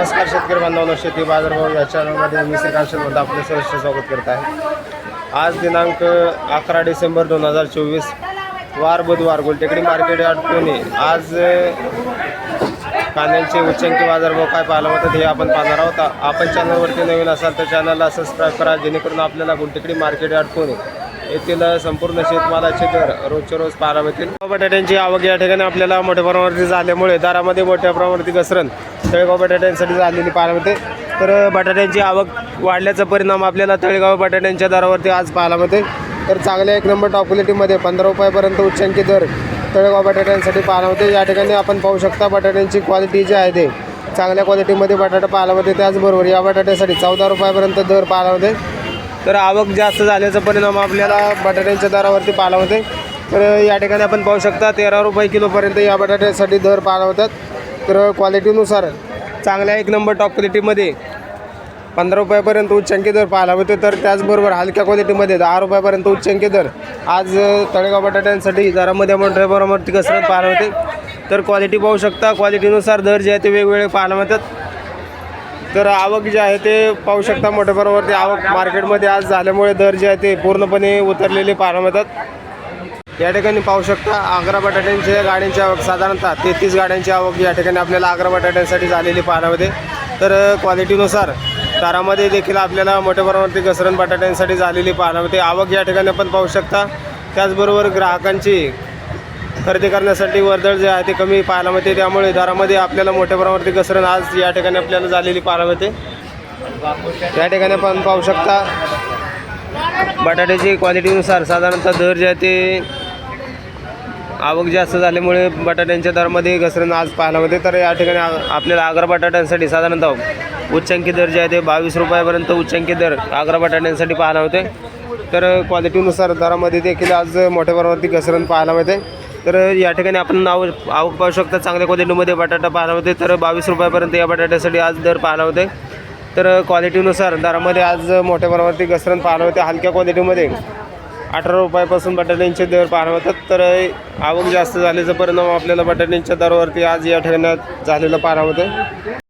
नमस्कार शेतकरी बांधवांनो, शेती बाजारभाव या चॅनलमध्ये मी श्रीकांत शेळवंत आपले सहर्ष स्वागत करत आहे। आज दिनांक 11 डिसेंबर 2024 वार बुधवार गुलटेकडी मार्केट यार्ड पुणे। आज कांद्याचे उच्चांकी बाजारभाव काय पाहायला मिळतात हे आपण पाहणार आहोत। आपण चॅनलवरती नवीन असाल तर चॅनलला सबस्क्राईब करा, जेणेकरून आपल्याला गुलटेकडी मार्केट यार्ड पुणे येथील संपूर्ण शेतमालाचे दर रोजच्या रोज पाहायला मिळतील। बटाट्यांची आवक या ठिकाणी आपल्याला मोठ्या प्रमाणावरती झाल्यामुळे दरामध्ये मोठ्या प्रमाणावरती घसरण तळेगाव बटाट्यांसाठी झालेली पाहायला मिळते। तर बटाट्यांची आवक वाढल्याचा परिणाम आपल्याला तळेगाव बटाट्यांच्या दरावरती आज पाहायला मिळते। तर चांगल्या एक नंबर टॉप क्वालिटीमध्ये 15 रुपयापर्यंत उच्चांकी दर तळेगाव बटाट्यांसाठी पाहायला मिळते। या ठिकाणी आपण पाहू शकता बटाट्यांची क्वालिटी जी आहे ते चांगल्या क्वालिटीमध्ये बटाटा पाहायला मिळते। त्याचबरोबर या बटाट्यासाठी 14 रुपयापर्यंत दर पाहायला मिळते। तर आवक जास्त झाल्याचा परिणाम आपल्याला बटाट्यांच्या दरावरती पाहायला मिळते। तर या ठिकाणी आपण पाहू शकता 13 रुपये किलोपर्यंत या बटाट्यासाठी दर पाहायला मिळतात। तर क्वालिटीनुसार चांगल्या एक नंबर टॉप क्वालिटीमध्ये 15 रुपयापर्यंत उच्चांकी दर पाहायला मिळते। तर त्याचबरोबर हलक्या क्वालिटीमध्ये 10 रुपयापर्यंत उच्चांकी दर आज तळेगाव बटाट्यांसाठी दरामध्ये मोठ्या प्रमाणावरती घसरण पाहायला मिळते। तर क्वालिटी पाहू शकता, क्वालिटीनुसार दर जे आहे ते वेगवेगळे पाहायला मिळतात। तर आवक जे आहे ते पाहू शकता मोठ्या प्रमाणावरती आवक मार्केटमध्ये आज झाल्यामुळे दर जे आहे ते पूर्णपणे उतरलेले पाहायला मिळतात। या ठिकाणी पाहू शकता आग्रा बटाट्यांच्या गाड्यांची आवक साधारणतः 33 गाड्यांची आवक या ठिकाणी आपल्याला आग्रा बटाट्यांसाठी झालेली पाहायला मिळते। तर क्वालिटीनुसार दरामध्ये देखील आपल्याला मोठ्या प्रमाणावरती घसरण बटाट्यांसाठी झालेली पाहायला मिळते। आवक या ठिकाणी आपण पाहू शकता। त्याचबरोबर ग्राहकांची खरेदी करण्यासाठी वर्दळ जे आहे ते कमी पाहायला मिळते, त्यामुळे दरामध्ये आपल्याला मोठ्या प्रमाणावरती घसरण आज या ठिकाणी आपल्याला झालेली पाहायला मिळते। या ठिकाणी आपण पाहू शकता बटाट्याची क्वालिटीनुसार साधारणतः दर जे आहे ते आवक जास्त झाल्यामुळे बटाट्यांच्या दरामध्ये घसरण आज पाहायला मिळते। तर या ठिकाणी आपल्याला आग्रा बटाट्यांसाठी साधारणतः उच्चांकी दर जे आहे ते 22 रुपयापर्यंत उच्चांकी दर आग्रा बटाट्यांसाठी पाहायला मिळते। तर क्वालिटीनुसार दरामध्ये देखील आज मोठ्या प्रमाणावरती घसरण पाहायला मिळते। तर या ठिकाणी आपण आवक पाहू शकता चांगल्या क्वालिटीमध्ये बटाटा पाहायला मिळते। तर 22 रुपयापर्यंत या बटाट्यासाठी आज दर पाहायला मिळते। तर क्वालिटीनुसार दरामध्ये आज मोठ्या प्रमाणावरती घसरण पाहायला मिळते। हलक्या क्वालिटीमध्ये 18 रुपयापासून बटाट्यांचे दर पाहायला मिळतात। तर आवक जास्त झाल्याचा परिणाम आपल्याला बटाट्यांच्या दरावरती आज या ठिकाणी झालेला पाहायला मिळते।